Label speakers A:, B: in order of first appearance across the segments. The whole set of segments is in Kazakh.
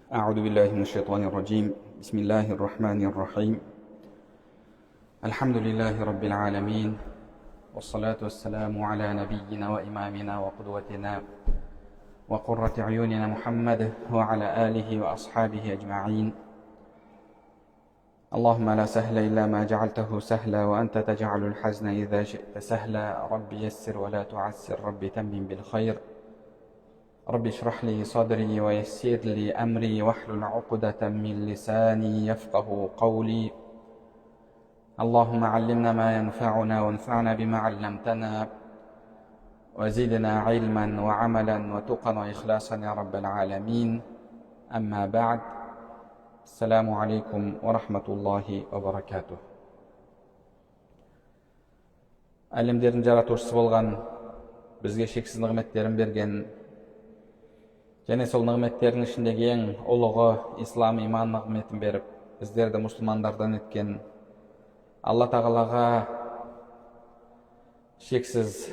A: أعوذ بالله من الشيطان الرجيم. بسم الله الرحمن الرحيم. الحمد لله رب العالمين، والصلاة والسلام على نبينا وإمامنا وقدوتنا وقرة عيوننا محمد وعلى آله وأصحابه أجمعين. اللهم لا سهل إلا ما جعلته سهلا، وأنت تجعل الحزن إذا شئت سهلا. رب يسر ولا تعسر، رب تمم بالخير. رب اشرح لي صدري ويسر لي أمري واحلل عقدة من لساني يفقه قولي. اللهم علمنا ما ينفعنا وانفعنا بما علمتنا، وزدنا علما وعملا وتقا وإخلاصا يا رب العالمين. أما بعد، السلام عليكم ورحمة الله وبركاته. Әлемдердің жаратушысы болған, бізге шексіз нығметтерін берген, және сол нығметтердің ішіндегі ең ұлығы ислам иман нығметін беріп, біздерді мұсылмандардан еткен Алла тағалаға шексіз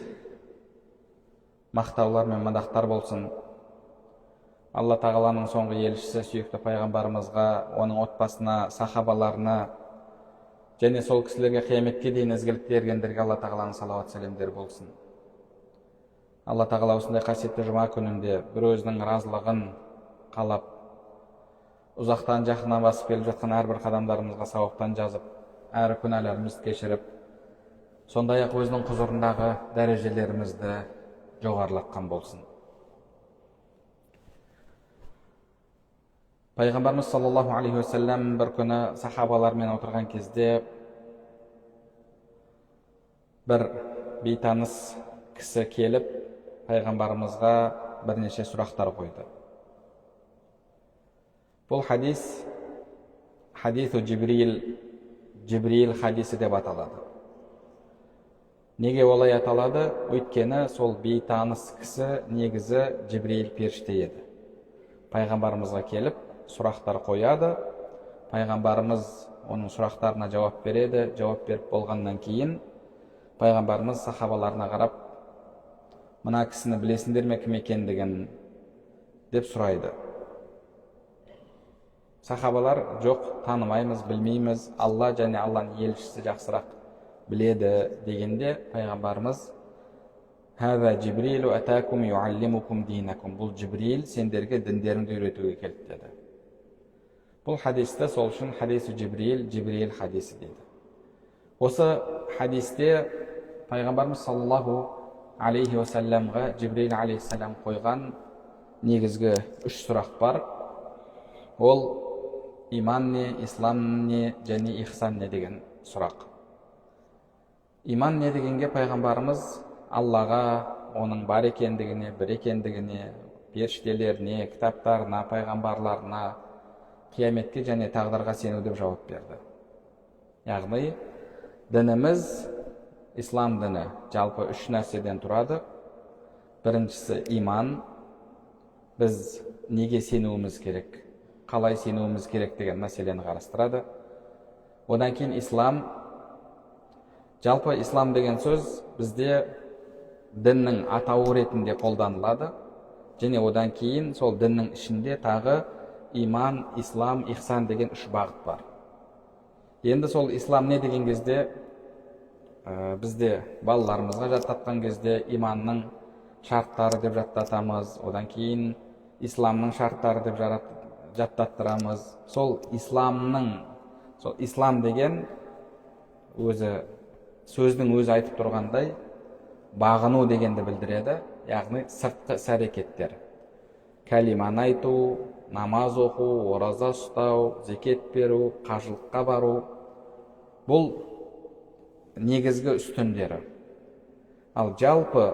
A: мақтаулар мен мадақтар болсын. Алла тағаланың соңғы елшісі сүйікті пайғамбарымызға, оның отбасына, сахабаларына және сол кісілерге қияметке дейін ізгілік бергендерге Алла тағаланың салауат сәлемдері болсын. Алла тағала осындай қасиетті жұма күнінде бір өзінің разылығын қалап, ұзақтан жақыннан басып келіп жатқан әрбір қадамдарымызға сауаптан жазып, әр күнәларымызды кешіріп, сондай-ақ өзінің құзырындағы дәрежелерімізді жоғарылатқан болсын. Пайғамбарымыз саллаллаху алейхи уассалам бір күні сахабалармен отырған кезде бір бейтаныс кісі келіп пайғамбарымызға бірнеше сұрақтар қойды. Бұл хадис хадису Жибрил хадисі деп аталады. Неге олай аталады? Өйткені сол бейтаныс кісі негізі Жибрил періште еді. Пайғамбарымызға келіп сұрақтар қояды, пайғамбарымыз оның сұрақтарына жауап береді. Жауап беріп болғаннан кейін пайғамбарымыз сахабаларына қарап, мына кісіні білесіңдер ме кім екендігін деп сұрайды. Сахабалар жоқ, танымаймыз, білмейміз, Алла және Алланың елшісі жақсырақ біледі дегенде пайғамбарымыз «Хаза Жибрилу атакум юаллимукум динакум». Бұл Жибрил сендерге діндеріңді үйретуге келді деді. Бұл хадисті сол үшін хадису Жибрил хадисі дейді. Осы хадисте пайғамбарымыз саллаллаху алейхи уассаламға Жибрил алейхиссалам қойған негізгі 3 сұрақ бар. Ол иман не, ислам не және ихсан не деген сұрақ. Иман не дегенге пайғамбарымыз Аллаға, оның бар екендігіне, бір екендігіне, періштелеріне, кітаптарына, пайғамбарларына, қияметке және тағдырға сену деп жауап берді. Яғни дініміз, ислам діні жалпы 3 нәрседен тұрады. Біріншісі иман. Біз неге сенуіміз керек, қалай сенуіміз керек деген мәселені қарастырады. Одан кейін ислам. Жалпы ислам деген сөз бізде діннің атауы ретінде қолданылады. Және одан кейін сол діннің ішінде тағы иман, ислам, ихсан деген 3 бағыт бар. Енді сол ислам не деген кезде бізде балаларымызға жаттатқан кезде иманның шарттары деп жаттатамыз, одан кейін исламның шарттары деп жаттаттырамыз. Сол ислам деген өзі сөздің өзі айтып тұрғандай бағыну дегенді білдіреді. Яғни сыртқы іс-әрекеттер. Кәлиманы айту, намаз оқу, ораза ұстау, зекет беру, қажылыққа бару. Бұл негізгі үстіндері. Ал жалпы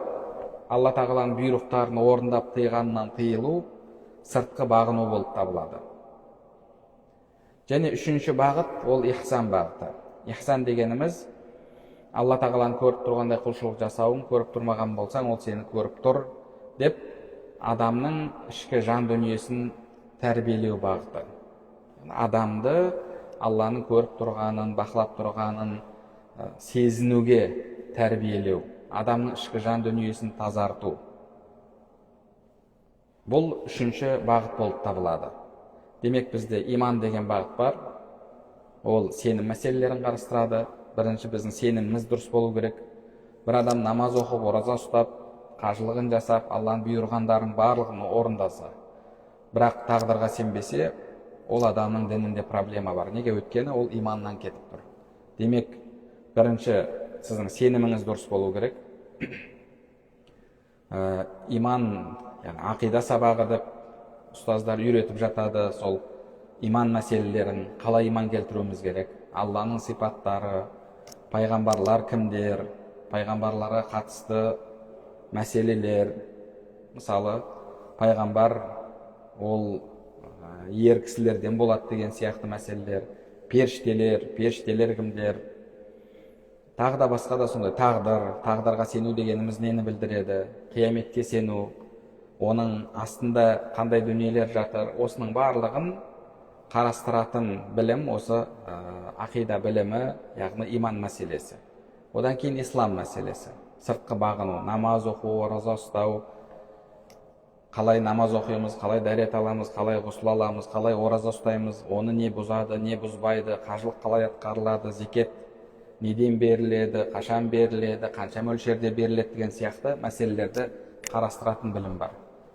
A: Алла тағаланың бұйрықтарын орындап тыйғаннан тыйылу сыртқы бағыну болып табылады. Және 3-ші бағыт ол ихсан бағыты. Ихсан дегеніміз Алла тағаланы көріп тұрғандай құлшылық жасауын, көріп тұрмаған болсаң, ол сені көріп тұр деп адамның ішкі жан дүниесін тәрбиелеу бағыты. Адамды Алланың көріп тұрғанын, бақылап тұрғанын сезінуге тәрбиелеу, адамның ішкі жан дүниесін тазарту. Бұл 3-ші бағыт болып табылады. Демек бізде иман деген бағыт бар. Ол сенім мәселелерін қарастырады. Бірінші біздің сеніміміз дұрыс болу керек. Бір адам намаз оқып, ораза ұстап, қажылығын жасап, Алланың бұйырғандарын барлығын орындаса, бірақ тағдырға сенбесе, ол адамның дінінде проблема бар. Неге? Өйткені ол иманнан кетіп тұр. Демек, бірінші сіздің сеніміңіз дұрыс болу керек. Иман, яғни ақида сабағы деп ұстаздар үйретіп жатады. Сол иман мәселелерін, қалай иман келтіруіміз керек, Алланың сипаттары, пайғамбарлар кімдер, пайғамбарларға қатысты мәселелер. Мысалы, пайғамбар ол ер кісілерден болады деген сияқты мәселелер, періштелер кімдер, тағы да басқа да сондай. Тағдырға сену дегеніміз нені білдіреді? Қияметке сену, оның астында қандай дүниелер жатыр, осының барлығын қарастыратын білім осы ақида білімі, яғни иман мәселесі. Одан кейін ислам мәселесі, сыртқы бағыну, намаз оқу, ораза ұстау, қалай намаз оқимыз, қалай дәрет аламыз, қалай ғұсыл аламыз, қалай ораза ұстаймыз, оны не бұзады, не бұзбайды, қажылық қалай атқарылады, зекет неден беріледі, қашан беріледі, қанша мөлшерде беріледі деген сияқты мәселелерді қарастыратын білім бар.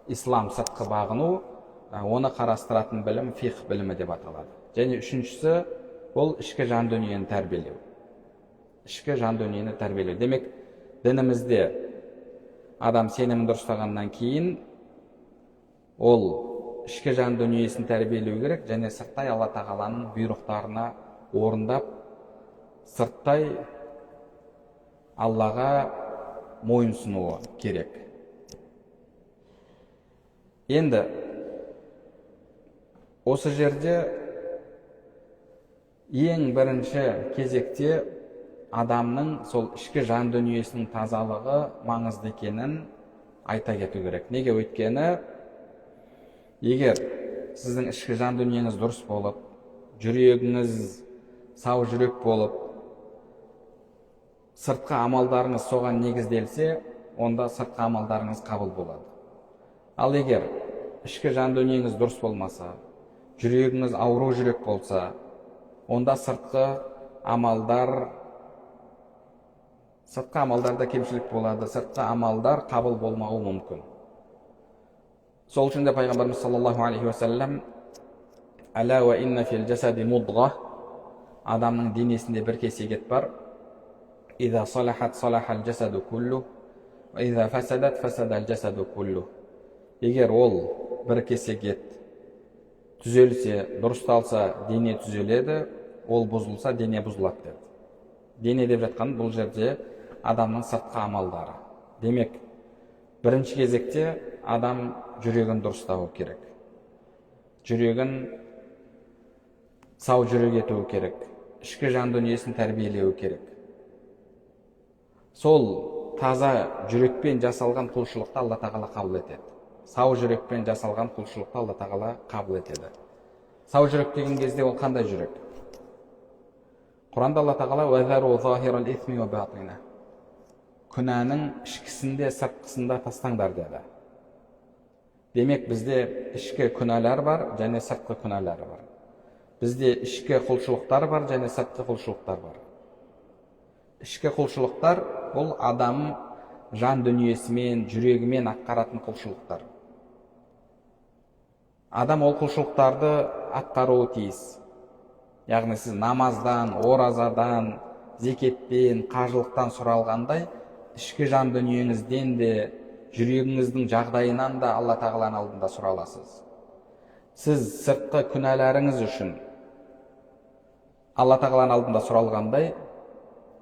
A: Ислам сыртқы бағыну, оны қарастыратын білім фиқ білімі деп аталады. Және үшіншісі ол ішкі жан дүниені тәрбиелеу. Ішкі жан дүниені тәрбиелеу. Демек, дінімізде адам сенімін дұрыстағаннан кейін ол ішкі жан дүниесін тәрбиелеу керек, және сырттай Алла тағаланың бұйрықтарына орындап, сырттай Аллаға мойынсынуы керек. Енді осы жерде ең бірінші кезекте адамның сол ішкі жан дүниесінің тазалығы маңызды екенін айта кету керек. Неге? Өйткені егер сіздің ішкі жан дүниеңіз дұрыс болып, жүрегіңіз сау жүрек болып, сыртқы амалдарыңыз соған негізделсе, онда сыртқы амалдарыңыз қабыл болады. Ал егер ішкі жан дүниеңіз дұрыс болмаса, жүрегіңіз ауру жүрек болса, онда сыртқы амалдарда кемшілік болады, сыртқы амалдар қабыл болмауы мүмкін. Сол үшін де пайғамбарымыз саллаллаху алейхи уассалам «Әла ва инна фил жасади мудға» адамның денесінде бір кесек бар. «Иза салахат салахал жасаду куллу, ва иза фасадат фасадал жасаду куллу». Егер ол бір кесек түзелсе, дұрысталса, дене түзеледі, ол бұзылса, дене бұзылады деді. Дене деп жатқан бұл жерде адамның сыртқы амалдары. Демек, бірінші кезекте адам жүрегін дұрыстауы керек. Жүрегін сау жүрек етуі керек. Ішкі жан дүниесін тәрбиелеуі керек. Сол таза жүрекпен жасалған құлшылықты Алла тағала қабыл етеді. Сау жүрекпен жасалған құлшылықты Алла тағала қабыл етеді. Сау жүрек деген кезде ол қандай жүрек? Құранда Алла тағала «Уәзәру захирал исми ва батина». Күнәнің ішкісінде, сыртқысында тастаңдар деді. Демек, бізде ішкі күнәлар бар, және сыртқы күнәлар бар. Бізде ішкі құлшылықтар бар, және сыртқы құлшылықтар бар. Ішкі құлшылықтар бұл адам жан дүниесімен, жүрегімен атқаратын құлшылықтар. Адам ол құлшылықтарды атқаруы тиіс. Яғни сіз намаздан, оразадан, зекеттен, қажылықтан сұралғандай, ішкі жан дүниеңізден де, жүрегіңіздің жағдайынан да Алла тағаланың алдында сұраласыз. Сіз сыртқы күнәларыңыз үшін Алла тағаланың алдында сұралғандай,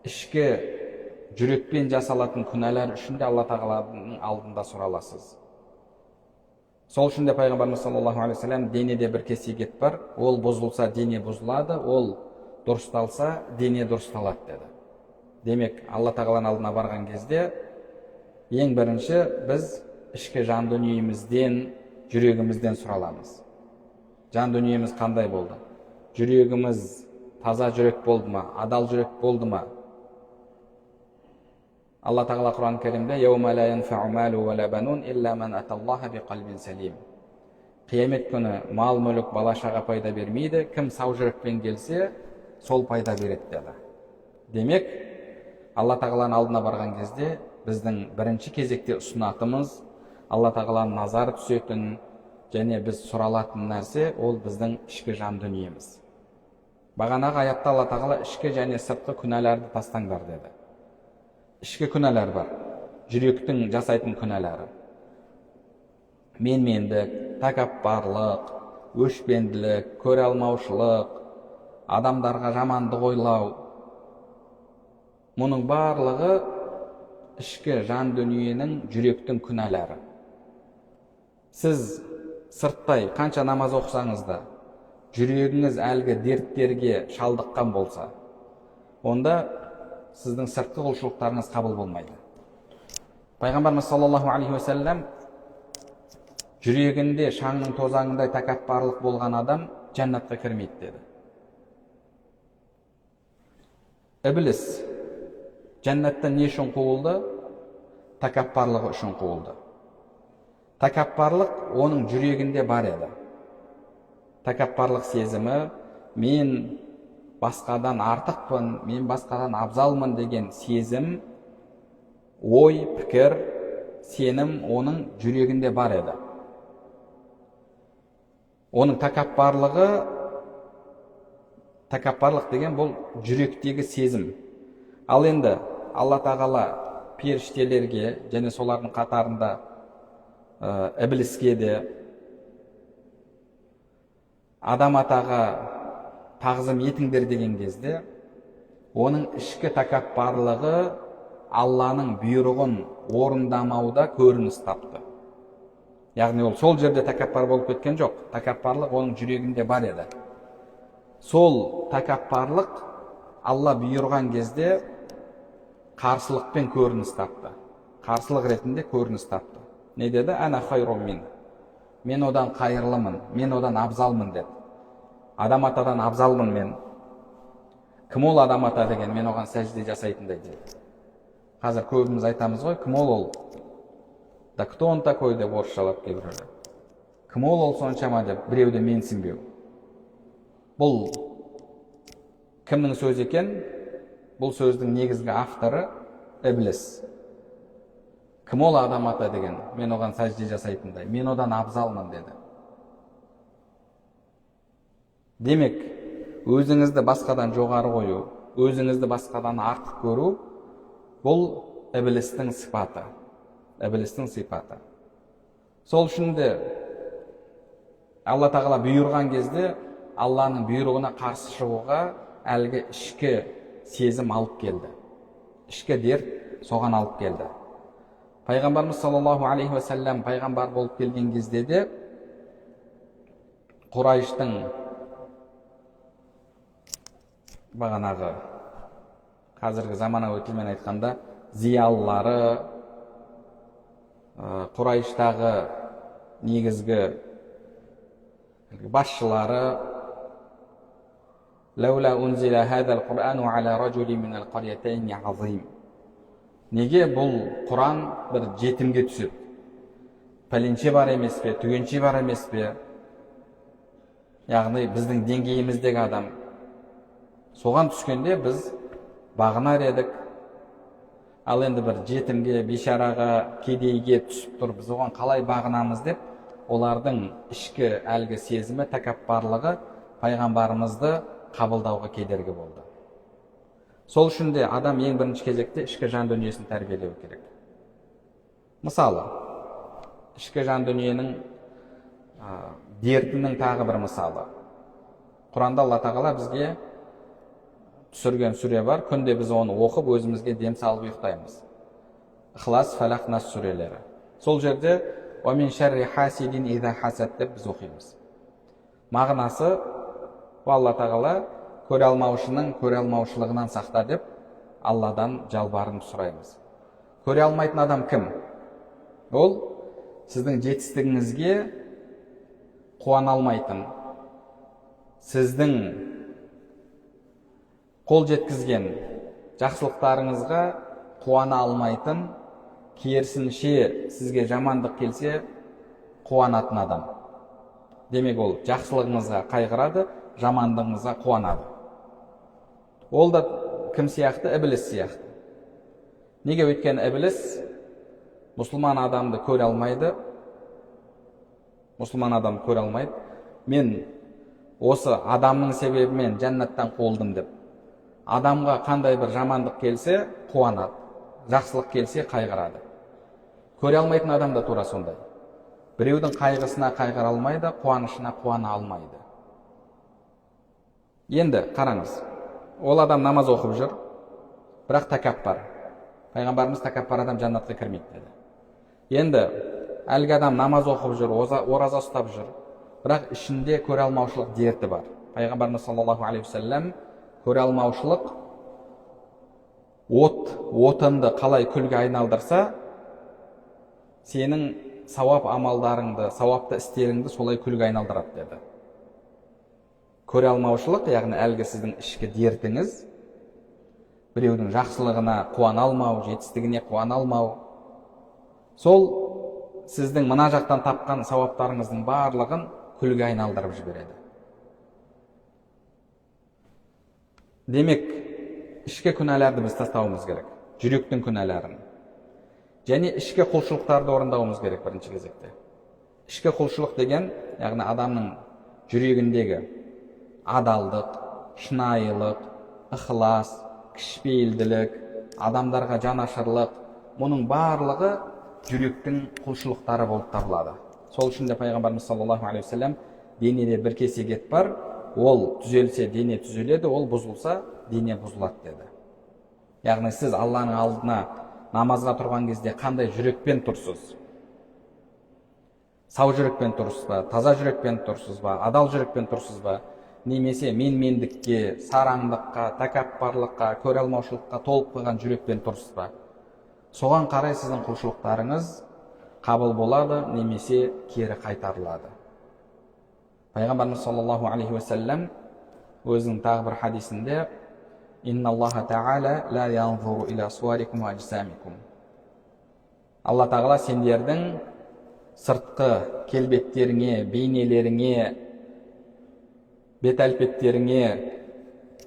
A: ішкі жүрекпен жасалатын күнәлар үшін де Алла тағаланың алдында сұраласыз. Сол үшін де пайғамбарымыз саллаллаху алейхи ва саллям денеде бір кесек бар, ол бұзылса дене бұзылады, ол дұрысталса дене дұрысталады деді. Демек, Алла тағаланың алдына барған кезде ең бірінші біз ішкі жан дүниемізден, жүрегімізден сұраламыз. Жан дүниеміз қандай болды? Жүрегіміз таза жүрек болды ма? Адал жүрек болды ма? Алла тағала Құран кәрімде «Яума ла янфау малу ва ла банун илля ман аталлаха биқалбин салим». қиямет күні мал мүлік бала шаға пайда бермейді, кім сау жүрекпен келсе сол пайда береді деді. Демек Алла тағаланың алдына барған кезде біздің бірінші кезекте ұсынатымыз, Алла тағаланың назары түсетін және біз сұралатын нәрсе ол біздің ішкі жан дүниеміз. Бағанағы аятта Алла тағала ішкі және сыртқы күнәларды тастаңдар деді. Ішкі күнәлар бар, жүректің жасайтын күнәлары. Менмендік, тәкаппарлық, өшпенділік, көре алмаушылық, адамдарға жамандық ойлау. Мұның барлығы ішкі жан дүниенің, жүректің күнәлары. Сіз сырттай қанша намаз оқысаңыз да, жүрегіңіз әлгі дерттерге шалдыққан болса, онда сіздің сыртқы құлшылықтарыңыз қабыл болмайды. Пайғамбарымыз саллаллаху алейхи уассалам жүрегінде шаңның тозаңындай тәкаппарлық болған адам жәннатқа кірмейді деді. Ібліс жәннаттан не үшін қуылды? Тәкаппарлығы үшін қуылды. Тәкаппарлық оның жүрегінде бар еді. Тәкаппарлық сезімі, мен басқадан артықпын, мен басқадан абзалмын деген сезім, ой, пікір, сенім оның жүрегінде бар еді. Оның тәкаппарлық деген бұл жүректегі сезім. Ал енді Алла тағала періштелерге және солардың қатарында ібліске де, адам атаға тағзым етіңдер деген кезде, оның ішкі тәкаппарлығы Алланың бұйрығын орындамауда көрініс тапты. Яғни ол сол жерде тәкаппар болып кеткен жоқ. Тәкаппарлық оның жүрегінде бар еді. Сол тәкаппарлық Алла бұйырған кезде қарсылықпен көрініс тапты. Қарсылық ретінде көрініс тапты. Не деді? Ана хайрун мин. Мен одан қайырлымын, мен одан абзалмын деді. Адам атадан абзалмын мен. Кім ол адам ата деген? Мен оған сәжде жасайтындай деді. Қазір көбіміз айтамыз ғой, кім ол? Да кто он такой деп орысшалап кейбіреулер. Кім ол соншама деп біреуді менсінбеу. Бұл кімнің сөзі екен? Бұл сөздің негізгі авторы ібліс. Кім ол адам ата деген? Мен оған сәжде жасайтындай. Мен одан абзалмын деді. Демек, өзіңізді басқадан жоғары қою, өзіңізді басқадан артық көру, бұл іблістің сипаты. Іблістің сипаты. Сол үшін де Алла тағала бұйырған кезде Алланың бұйрығына қарсы шығуға әлгі ішкі сезім алып келді. Ішкі дерт соған алып келді. Пайғамбарымыз саллаллаху алейхи уассалам пайғамбар болып келген кезде де Құрайыштың бағанағы қазіргі заманауи тілмен айтқанда зиялылары, Құрайыштағы негізгі басшылары лаула унзила хазал Құр'ану аля раджули минал қариятайни азим. Неге бұл Құран бір жетімге түседі? Пәленше бар емес пе, түгенше бар емес пе? Яғни біздің деңгейіміздегі адам. Соған түскенде біз бағынар едік. Ал енді бір жетімге, бейшараға, кедейге түсіп тұр, біз оған қалай бағынамыз деп, олардың ішкі әлгі сезімі, тәкаппарлығы пайғамбарымызды қабылдауға кедергі болды. Сол үшін де адам ең бірінші кезекте ішкі жан дүниесін тәрбиелеу керек. Мысалы, ішкі жан дүниенің дертінің тағы бір мысалы. Құранда Алла тағала бізге түсірген сүре бар, күнде біз оны оқып, өзімізге дем салып ұйықтаймыз. Ихлас, Фалақ, Нас сүрелері. Сол жерде «Ва мин шарри хасидин иза хасад» деп біз оқимыз. Мағынасы Алла тағала көре алмаушының көре алмаушылығынан сақта деп Алладан жалбарынып сұраймыз. Көре алмайтын адам кім? Ол сіздің жетістігіңізге қуана алмайтын, сіздің қол жеткізген жақсылықтарыңызға қуана алмайтын, керісінше сізге жамандық келсе қуанатын адам. Демек ол жақсылығыңызға қайғырады, жамандығыңызға қуанады. Ол да кім сияқты? Ібліс сияқты. Неге? Өйткені ібліс мұсылман адамды көре алмайды. Мен осы адамның себебімен жәннаттан қуылдым деп. Адамға қандай бір жамандық келсе қуанады, жақсылық келсе қайғырады. Көре алмайтын адам да тура сондай. Біреудің қайғысына қайғыра алмайды, қуанышына қуана алмайды. Енді қараңыз, ол адам намаз оқып жүр, бірақ тәкаппар. Пайғамбарымыз тәкаппар адам жәннатқа кірмейді деді. Енді әлгі адам намаз оқып жүр, ораза ұстап жүр, бірақ ішінде көре алмаушылық дерті бар. Пайғамбарымыз саллаллаху алейхи вассалам көре алмаушылық отынды қалай күлге айналдырса, сенің сауап амалдарыңды, сауапты істеріңді солай күлге айналдырады деді. Көре алмаушылық, яғни әлгі сіздің ішкі дертіңіз, біреудің жақсылығына қуана алмау, жетістігіне қуана алмау, сол сіздің мына жақтан тапқан сауаптарыңыздың барлығын күлге айналдырып жібереді. Демек, ішкі күнәларды біз тастауымыз керек, жүректің күнәларын. Және ішкі құлшылықтарды орындауымыз керек бірінші кезекте. Ішкі құлшылық деген, яғни адамның жүрегіндегі адалдық, шынайылық, ықылас, кішіпейілділік, адамдарға жанашырлық, мұның барлығы жүректің құлшылықтары болып табылады. Сол үшін де Пайғамбарымыз саллаллаху алейхи вассалам денеде бір кесек ет бар, ол түзелсе дене түзеледі, ол бұзылса дене бұзылады деді. Яғни сіз Алланың алдына намазға тұрған кезде қандай жүрекпен тұрсыз? Сау жүрекпен тұрсыз ба, таза жүрекпен тұрсыз ба, адал жүрекпен тұрсыз ба? Немесе менмендікке, сараңдыққа, тәкаппарлыққа, көре алмаушылыққа толып қойған жүрекпен тұрсыз ба? Соған қарай сіздің құлшылықтарыңыз қабыл болады, немесе кері қайтарылады. Пайғамбарымыз саллаллаху алейхи вассалам өзінің тағы бір хадисінде «Инналлаха та'ала ла янзуру иля суарикум ва аджсамикум». Алла тағала сендердің сыртқы келбеттеріңе, бейнелеріңе, бет әлпеттеріңе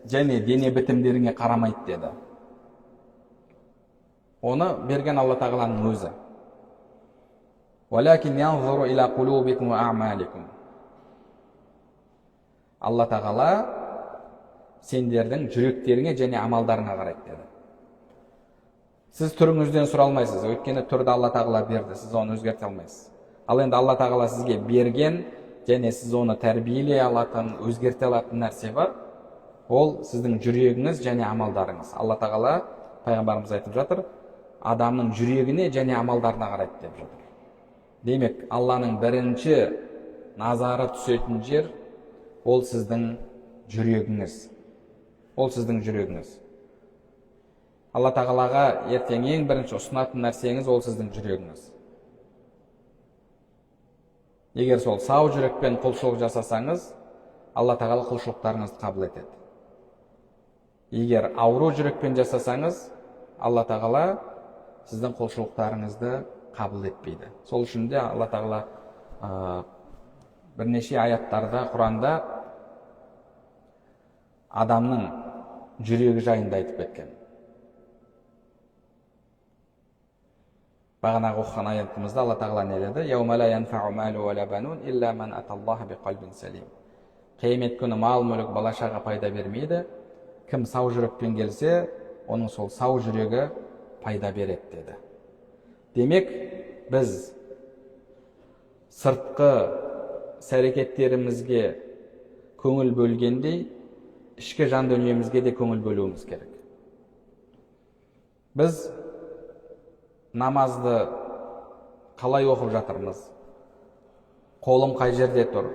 A: және дене бітімдеріңе қарамайды деді. Оны берген Алла тағаланың өзі. «Валакин янзуру иля кулубикум ва а'маликум». Алла тағала сендердің жүректеріңе және амалдарыңа қарайды деді. Сіз түріңізден сұралмайсыз, өйткені түрді Алла тағала берді, сіз оны өзгерте алмайсыз. Ал енді Алла тағала сізге берген және сіз оны тәрбиелей алатын, өзгерте алатын нәрсе бар, ол сіздің жүрегіңіз және амалдарыңыз. Алла тағала, пайғамбарымыз айтып жатыр, адамның жүрегіне және амалдарына қарайды деп жатыр. Демек, Алланың бірінші назары түсетін жер ол сіздің жүрегіңіз. Ол сіздің жүрегіңіз. Алла тағалаға ертең ең бірінші ұсынатын нәрсеңіз ол сіздің жүрегіңіз. Егер сол сау жүрекпен құлшылық жасасаңыз, Алла тағала құлшылықтарыңызды қабыл етеді. Егер ауру жүрекпен жасасаңыз, Алла тағала сіздің құлшылықтарыңызды қабыл етпейді. Сол үшін де Алла тағала бірнеше аяттарда, Құранда адамның жүрегі жайында айтып кеткен. Бағанағы оқыған аятымызда Алла тағала не деді? «Яума ла янфау малу ва ла банун илля ман аталлаха биқалбин салим». Қиямет күні мал мүлік бала-шаға пайда бермейді. Кім сау жүрекпен келсе, оның сол сау жүрегі пайда береді деді. Демек, біз сыртқы әрекеттерімізге көңіл бөлгендей, ішкі жан дүниемізге де көңіл бөлуіміз керек. Біз намазды қалай оқып жатырмыз? Қолым қай жерде тұр?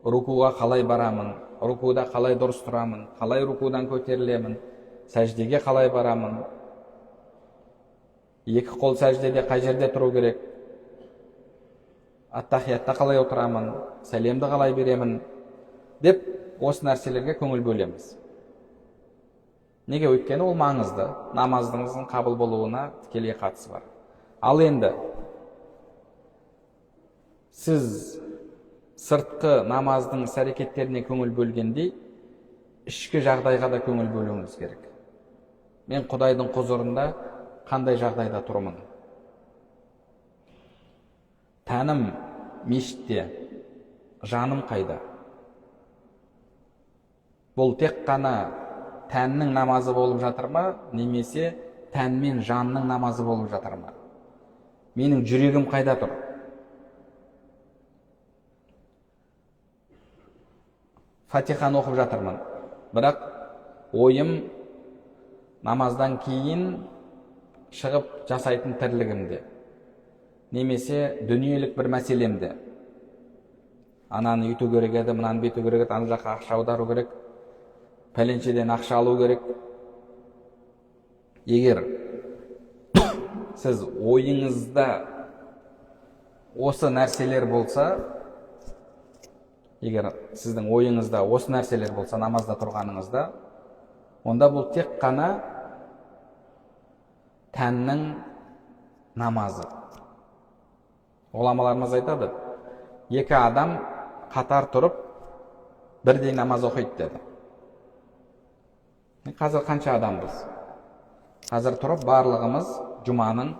A: Рукуға қалай барамын? Рукуда қалай дұрыс тұрамын? Қалай рукудан көтерілемін? Сәждеге қалай барамын? Екі қол сәждеде қай жерде тұру керек? Ат-тахиятта қалай отырамын? Сәлемді қалай беремін? Деп осы нәрселерге көңіл бөлеміз. Неге? Өйткені ол маңызды. Намаздыңыздың қабыл болуына тікелей қатысы бар. Ал енді сіз сыртқы намаздың іс-әрекеттеріне көңіл бөлгендей, ішкі жағдайға да көңіл бөлуіңіз керек. Мен Құдайдың құзырында қандай жағдайда тұрмын? Тәнім мешітте, жаным қайда? Бұл тек қана тәннің намазы болып жатыр ма, немесе тән мен жанның намазы болып жатыр ма? Менің жүрегім қайда тұр? Фатиханы оқып жатырмын, бірақ ойым намаздан кейін шығып жасайтын тірлігімде, немесе дүниелік бір мәселемде. Ананы үйту керек еді, мынаны бүйту керек еді, ана жаққа ақша аудару керек, пәленшеден ақша алу керек. Егер сіз ойыңызда осы нәрселер болса, егер сіздің ойыңызда осы нәрселер болса намазда тұрғаныңызда, онда бұл тек қана тәннің намазы. Ғұламаларымыз айтады, екі адам қатар тұрып бірдей намаз оқиды деді. Қазір қанша адамбыз? Қазір тұрып барлығымыз жұманың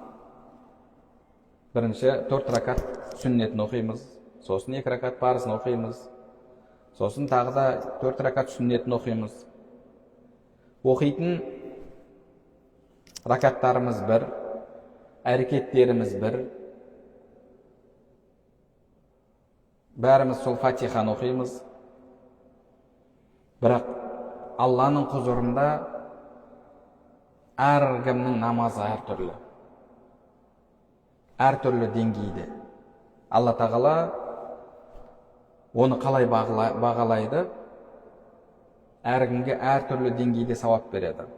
A: бірінші 4 ракат сүннетін оқимыз, сосын 2 ракат парызын оқимыз, сосын тағы да 4 ракат сүннетін оқимыз. Оқитын ракаттарымыз бір, әрекеттеріміз бір. Бәріміз сол Фатиханы оқимыз. Бірақ Алланың құзырында әркімнің намазы әртүрлі. Әртүрлі деңгейде. Алла Тағала оны қалай бағалайды? Әркімге әртүрлі деңгейде сауап береді.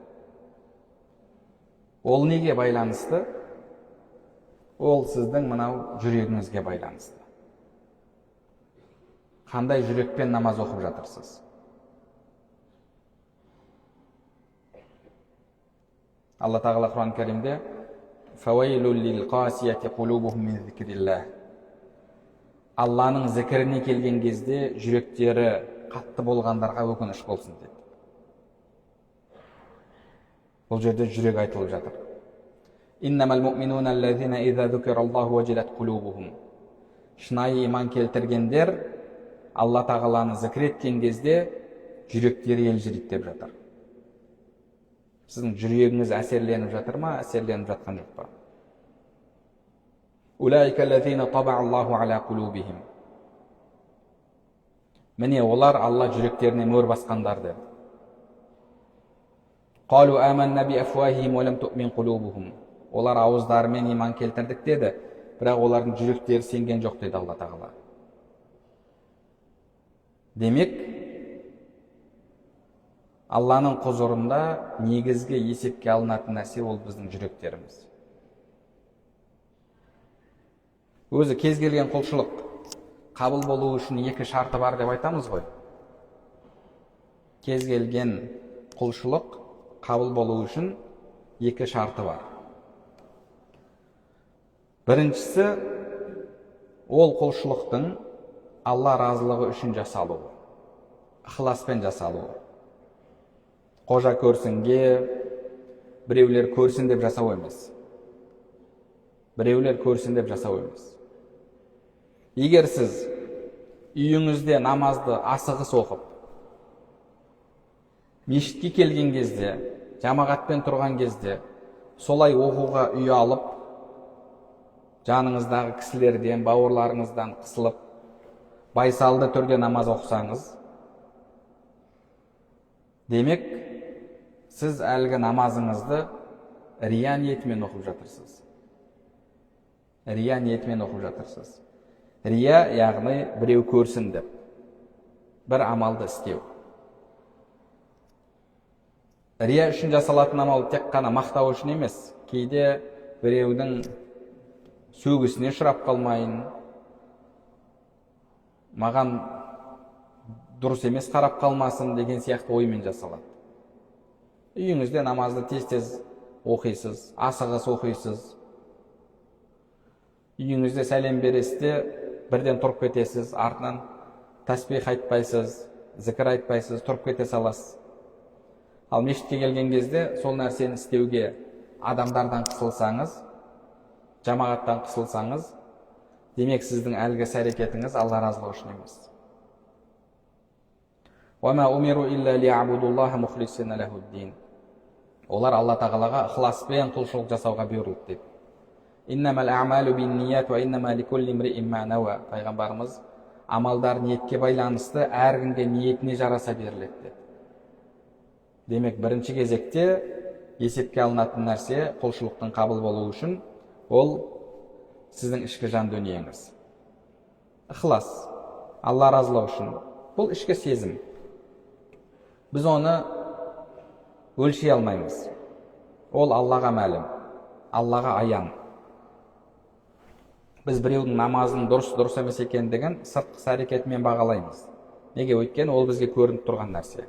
A: Ол неге байланысты? Ол сіздің мынау жүрегіңізге байланысты. Қандай жүрекпен намаз оқып жатырсыз? Алла Тағала Құран Кәрімде «Фауейлу лил-қасияти қулубухум мин зикриллах». Алланың зікіріне келген кезде жүректері қатты болғандарға өкініш болсын деді. Бұл жерде жүрек айтылып жатыр. «Иннамал муъминуна аллазина иза зукираллаху важилат қулубухум». Шынайы иман келтіргендер Алла Тағаланы зікір еткен кезде жүректері елжірейді деп жатыр. Сіздің жүрегіңіз әсерленіп жатыр ма, әсерленіп жатқан жоқ па? Улайка аллазина табааллаху аля қулубихим. Міне олар Алла жүректеріне мөр басқандар деді. Қалу аманна би афуахихим ва лам туъмин қулубухум. Олар ауыздарымен иман келтірдік деді, бірақ олардың жүректері сенген жоқ деді Алла Тағала. Демек, Алланың құзырында негізгі есепке алынатын нәрсе ол біздің жүректеріміз. Өзі кез келген құлшылық қабыл болу үшін екі шарты бар деп айтамыз ғой. Кез келген құлшылық қабыл болу үшін екі шарты бар. Біріншісі, ол құлшылықтың Алла разылығы үшін жасалуы, ықыласпен жасалуы. Қожа көрсінге, біреулер көрсін деп жасау емес. Біреулер көрсін деп жасау емес. Егер сіз үйіңізде намазды асығыс оқып, мешітке келген кезде, жамағатпен тұрған кезде, солай оқуға үй алып, жаныңыздағы кісілерден, бауырларыңыздан қысылып, байсалды түрде намаз оқысаңыз, демек, сіз әлгі намазыңызды рия ниетімен оқып жатырсыз. Рия ниетімен оқып жатырсыз. Рия, яғни біреу көрсін деп, бір амалды істеу. Рия үшін жасалатын амал тек қана мақтау үшін емес, кейде біреудің сөгісіне ұшырап қалмайын, маған дұрыс емес қарап қалмасын деген сияқты оймен жасалады. Үйіңізде намазды тез-тез оқисыз, асығыс оқисыз. Үйіңізде сәлем бересте бірден тұрып кетесіз, артынан тәсбих айтпайсыз, зікір айтпайсыз, тұрып кете саласыз. Ал мешітке келген кезде сол нәрсені істеуге адамдардан қысылсаңыз, жамағаттан қысылсаңыз, демек сіздің әлгі іс-әрекетіңіз Алла разылығы үшін емес. وَمَا أُمِرُوا إِلَّا لِيَعْبُدُوا اللَّهَ مُخْلِصِينَ لَهُ الدِّينَ. Олар Алла тағалаға ықыласпен құлшылық жасауға бұйырылды деп. إِنَّمَا الْأَعْمَالُ بِالنِّيَّاتِ وَإِنَّمَا لِكُلِّ امْرِئٍ مَا نَوَى. Пайғамбарымыз амалдар ниетке байланысты, әркімге ниетіне жараса беріледі деп. Демек, бірінші кезекте есепке алынатын нәрсе құлшылықтың қабыл болуы үшін ол сіздің ішкі жан дүниеңіз. Ықылас, Алла разылығы үшін. Бұл ішкі сезім. Біз оны өлшей алмаймыз. Ол Аллаға мәлім, Аллаға аян. Біз біреудің намазының дұрыс емес екендігін сыртқы іс-әрекетімен бағалаймыз. Неге? Өйткені ол бізге көрініп тұрған нәрсе.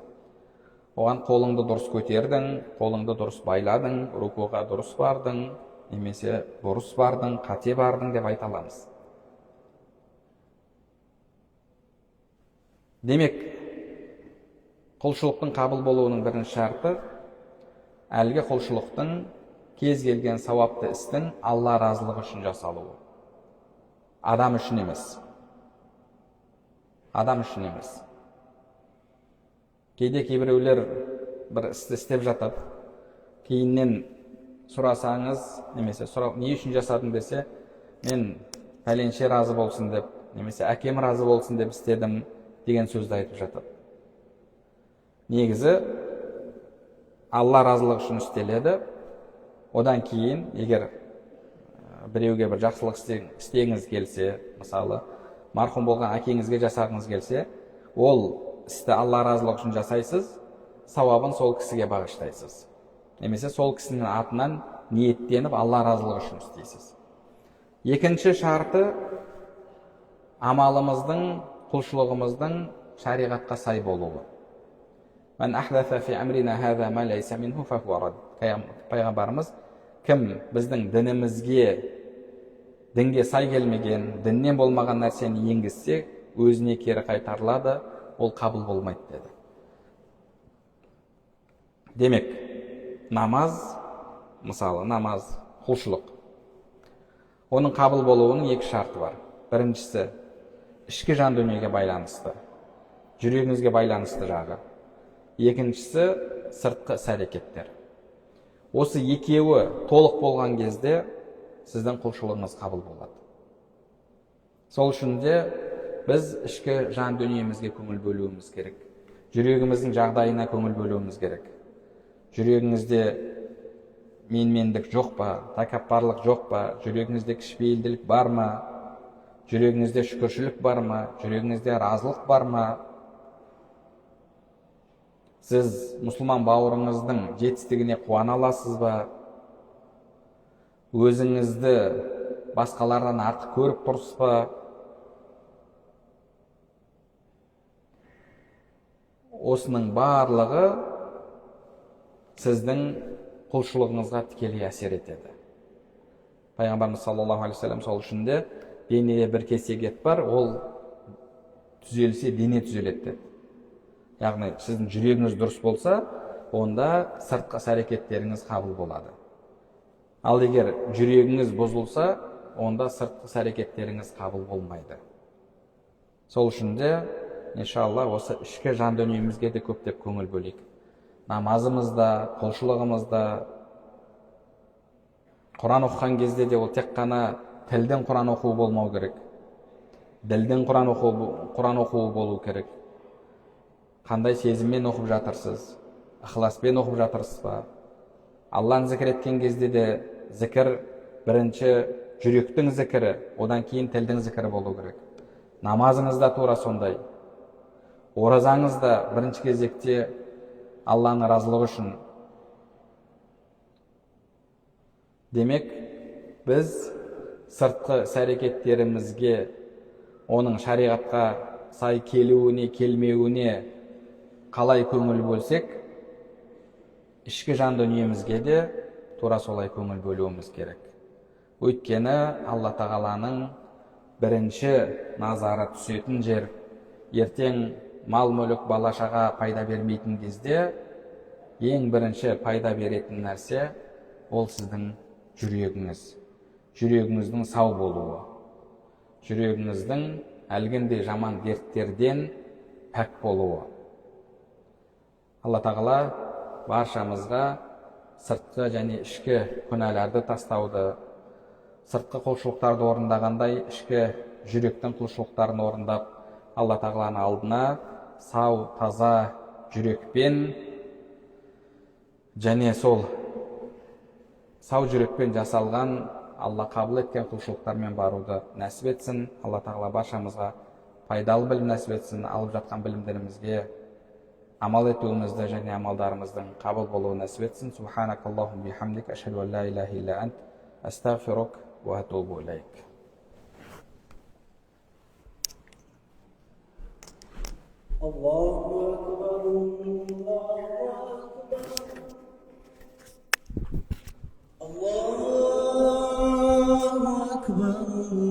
A: Оған қолыңды дұрыс көтердің, қолыңды дұрыс байладың, рукуға дұрыс бардың, немесе бұрыс бардың, қате бардың деп айта аламыз. Демек, құлшылықтың қабыл болуының бірінші шарты әлгі құлшылықтың кез келген сауапты істің Алла разылығы үшін жасалуы. Адам үшін емес. Адам үшін емес. Кейде кейбіреулер бір істі істеп жатады. Кейіннен сұрасаңыз, немесе не үшін жасадың десе, мен пәленше разы болсын деп, немесе әкем разы болсын деп істедім деген сөзді айтып жатады. Негізі Алла разылығы үшін істеледі. Одан кейін, егер біреуге бір жақсылық істегіңіз келсе, мысалы, марқұм болған әкеңізге жасағыңыз келсе, ол істі Алла разылығы үшін жасайсыз, сауабын сол кісіге бағыштайсыз. Немесе сол кісінің атынан ниеттеніп Алла разылығы үшін істейсіз. Екінші шарты амалымыздың, құлшылығымыздың шариғатқа сай болуы. Мән ахдафа фи амрина хаза ма лайса минху фахуа рад. Пайғамбарымыз кім біздің дінге сай келмеген, діннен болмаған нәрсені енгізсе, өзіне кері қайтарылады, ол қабыл болмайды деді. Демек, намаз, мысалы, намаз, құлшылық. Оның қабыл болуының екі шарты бар. Біріншісі, ішкі жан дүниеге байланысты, жүрегіңізге байланысты жағы. Екіншісі, сыртқы іс-әрекеттер. Осы екеуі толық болған кезде сіздің құлшылығыңыз қабыл болады. Сол үшін де біз ішкі жан дүниемізге көңіл бөлуіміз керек. Жүрегіміздің жағдайына көңіл бөлуіміз керек. Жүрегіңізде менмендік жоқ па, тәкаппарлық жоқ па, жүрегіңізде кішіпейілділік бар ма, жүрегіңізде шүкіршілік бар ма, жүрегіңізде разылық бар ма? Сіз мұсылман бауырыңыздың жетістігіне қуана аласыз ба? Өзіңізді басқалардан артық көріп тұрсыз ба? Осының барлығы сіздің құлшылығыңызға тікелей әсер етеді. Пайғамбарымыз саллаллаху алейхи вассалам сол үшін де денеде бір кесек ет бар, ол түзелсе дене түзеледі деді. Яғни сіздің жүрегіңіз дұрыс болса, онда сыртқы іс-әрекеттеріңіз қабыл болады. Ал егер жүрегіңіз бұзылса, онда сыртқы іс-әрекеттеріңіз қабыл болмайды. Сол үшін де, иншалла, осы ішкі жан дүниемізге де көптеп көңіл бөлейік. Намазымызда, құлшылығымызда, Құран оқыған кезде де ол тек қана тілден Құран оқу болмау керек. Ділден Құран оқу болу керек. Қандай сезіммен оқып жатырсыз? Ықыласпен оқып жатырсыз ба? Алланы зікір еткен кезде де зікір бірінші жүректің зікірі, одан кейін тілдің зікірі болу керек. Намазыңызда тура сондай. Оразаңызда бірінші кезекте Алланың разылығы үшін. Демек, біз сыртқы іс-әрекеттерімізге, оның шариғатқа сай келуіне, келмеуіне қалай көңіл бөлсек, ішкі жан дүниемізге де тура солай көңіл бөлуіміз керек. Өйткені Алла тағаланың birinchi nazara түсетін жер, ертең мал мүлік бала шаға пайда бермейтін кезде ең бірінші пайда беретін нәрсе ол сіздің жүрегіңіз. Жүрегіңіздің сау болуы, жүрегіңіздің әлгіндей жаман дерттерден пәк болуы. Алла тағала баршамызға сыртқы және ішкі күнәларды тастауды, сыртқы құлшылықтарды орындағандай ішкі жүректің құлшылықтарын орындап, Алла тағаланың алдына сау, таза жүрекпен және сол сау жүрекпен жасалған Алла қабыл еткен құлшылықтармен баруды нәсіп етсін. Алла тағала баршамызға пайдалы білім нәсіп етсін. Алып жатқан білімдерімізге амал етуімізді және амалдарымыздың қабыл болуын нәсіп етсін. Субханакаллахум бихамдик, ашхаду ан ла илаха илля ант, астағфирук ва атубу илейк.
B: Allahu akbar, Allahu akbar, Allahu akbar.